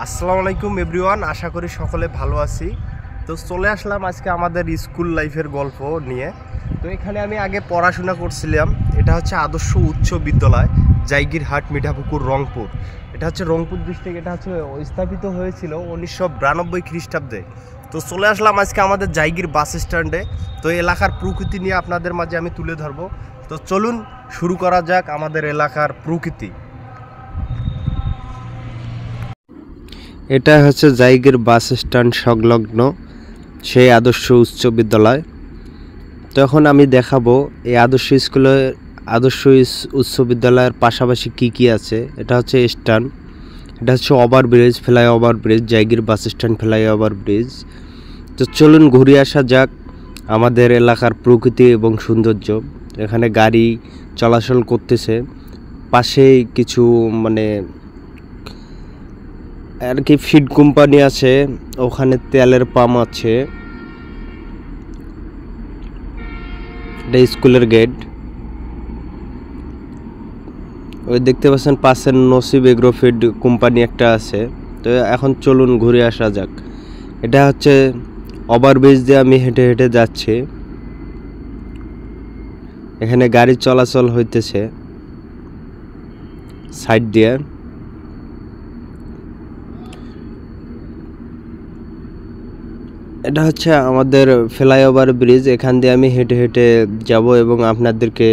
আসসালামু আলাইকুম এভরিওয়ান, আশা করি সকলে ভালো আছি। তো চলে আসলাম আজকে আমাদের স্কুল লাইফের গল্প নিয়ে। তো এখানে আমি আগে পড়াশোনা করছিলাম। এটা হচ্ছে আদর্শ উচ্চ বিদ্যালয়, জাইগিরহাট, মিঠাপুকুর, রংপুর। এটা হচ্ছে রংপুর ডিস্ট্রিক্ট। এটা হচ্ছে স্থাপিত হয়েছিল 1992 খ্রিস্টাব্দে। তো চলে আসলাম আজকে আমাদের জাইগির বাস স্ট্যান্ডে। তো এলাকার প্রকৃতি নিয়ে আপনাদের মাঝে আমি তুলে ধরবো। তো চলুন শুরু করা যাক আমাদের এলাকার প্রকৃতি। এটা হচ্ছে জাইগির বাস স্ট্যান্ড সংলগ্ন সেই আদর্শ উচ্চ বিদ্যালয়। তো এখন আমি দেখাবো এই আদর্শ উচ্চ বিদ্যালয়ের পাশাপাশি কি আছে। এটা হচ্ছে স্ট্যান্ড, এটা হচ্ছে ওভারব্রিজ, ফ্লাইওভার ব্রিজ, জাইগির বাস স্ট্যান্ড ফ্লাইওভার ব্রিজ। তো চলুন ঘুরে আসা যাক আমাদের এলাকার প্রকৃতি এবং সৌন্দর্য। এখানে গাড়ি চলাচল করতেছে, পাশেই কিছু আর কি ফিড কোম্পানি আছে, ওখানে তেলের পাম্প আছে। এটা স্কুলের গেট। ওই দেখতে পাচ্ছেন পাশের নসিব এগ্রো ফিড কোম্পানি একটা আছে। তো এখন চলুন ঘুরে আসা যাক। এটা হচ্ছে ওভারব্রিজ দিয়ে আমি হেঁটে হেঁটে যাচ্ছি। এখানে গাড়ি চলাচল হইতেছে সাইড দিয়ে। এটা হচ্ছে আমাদের ফ্লাইওভার ব্রিজ। এখান দিয়ে আমি হেঁটে হেঁটে যাব এবং আপনাদেরকে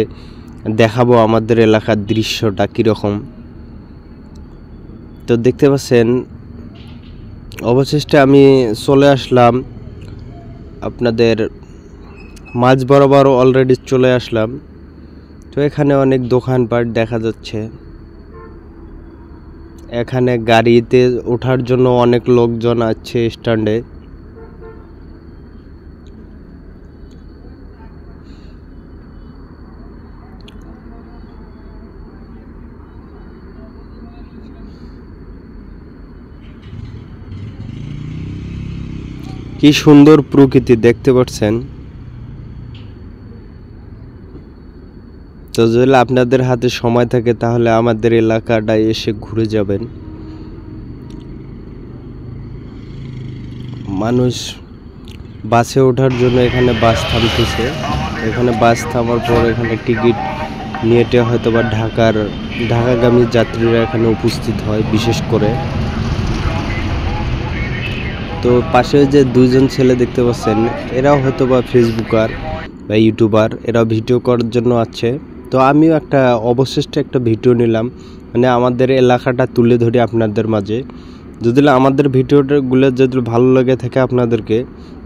দেখাবো আমাদের এলাকার দৃশ্যটা কীরকম। তো দেখতে পাচ্ছেন অবশেষে আমি চলে আসলাম আপনাদের মাঝ বরাবর, অলরেডি চলে আসলাম। তো এখানে অনেক দোকানপাট দেখা যাচ্ছে। এখানে গাড়িতে ওঠার জন্য অনেক লোকজন আছে স্ট্যান্ডে। কি সুন্দর প্রকৃতি দেখতে পাচ্ছেন। তো যদি আপনাদের হাতে সময় থাকে তাহলে আমাদের এলাকাটায় এসে ঘুরে যাবেন। মানুষ বাসে ওঠার জন্য এখানে বাস থামতেছে। এখানে বাস থামার পর এখানে টিকিট নিয়ে হয়তো বা ঢাকাগামী যাত্রীরা এখানে উপস্থিত হয় বিশেষ করে। তো পাশে যে দুইজন ছেলে দেখতে পাচ্ছেন, এরাও হয়তো বা ফেসবুকার বা ইউটিউবার, এরাও ভিডিও করার জন্য আছে। তো আমিও অবশিষ্ট একটা ভিডিও নিলাম, আমাদের এলাকাটা তুলে ধরি আপনাদের মাঝে। যদি আমাদের ভিডিওগুলো যদি ভালো লাগে থাকে আপনাদেরকে,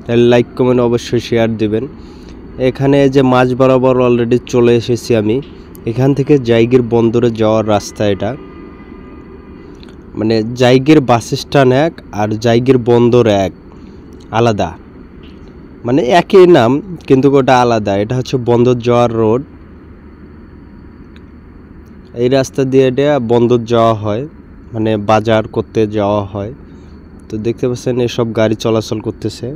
তাহলে লাইক কমেন্ট অবশ্যই শেয়ার দিবেন। এখানে যে মাঝ বরাবর অলরেডি চলে এসেছি আমি। এখান থেকে জাইগির বন্দরে যাওয়ার রাস্তা। এটা জাইগির বাস স্ট্যান্ড এক আর জাইগির বন্দর এক, আলাদা। একই নাম কিন্তু ওটা আলাদা। এটা হচ্ছে বন্দর যাওয়ার রোড। এই রাস্তা দিয়ে এটা বন্দর যাওয়া হয়, বাজার করতে যাওয়া হয়। তো দেখতে পাচ্ছেন এসব গাড়ি চলাচল করতেছে।